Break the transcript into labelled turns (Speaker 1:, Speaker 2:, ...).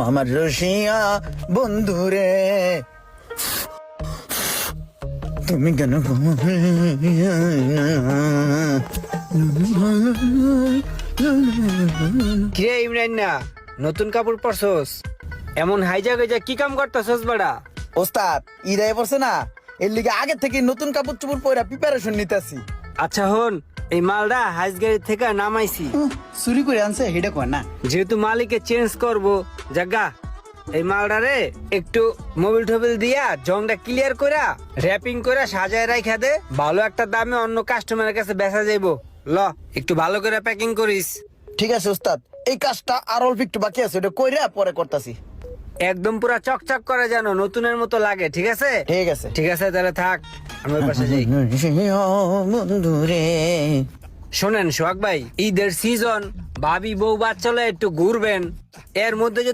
Speaker 1: আমার রসিয়া বন্ধুরে তুমি কেন
Speaker 2: কিরে ইমরান না নতুন কাপড় পরছস এমন হাইজা গেজা কি কাম করতেছস বড়া?
Speaker 1: ওস্তাদ ঈদ আয় পড়ছে না, এর লিগে আগে থেকে নতুন কাপড় চোপড় পরে প্রিপারেশন নিতেছি।
Speaker 2: আচ্ছা হন, এই মালটা হাইজ গাড়ি থেকে নামাইছি,
Speaker 1: চুরি করে আনছে হেডা কয় না।
Speaker 2: যেহেতু মালিকে চেঞ্জ করব জাগা এই মালটারে একটু মোবিল টোবিল দিয়া জংটা ক্লিয়ার কইরা র‍্যাপিং কইরা সাজায় রাইখা দে, ভালো একটা দামে অন্য কাস্টমারের কাছে বেচা যাইবো। ল একটু ভালো করে প্যাকিং করিস।
Speaker 1: ঠিক আছে ওস্তাদ, এই কাজটা আর অল্প একটু বাকি আছে, ওটা কইরা পরে করতাছি।
Speaker 2: একদম পুরা চকচক করে যেন নতুনের মতো লাগে, ঠিক আছে?
Speaker 1: ঠিক আছে।
Speaker 2: ঠিক আছে তাহলে থাক, আমি ওই পাশে যাই।
Speaker 1: বন্ধুরে
Speaker 2: শোনেন সোহাগ ভাই, ঈদের সিজন, ভাবি বউ বাচ্চা একটু ঘুরবেন, এর মধ্যে যদি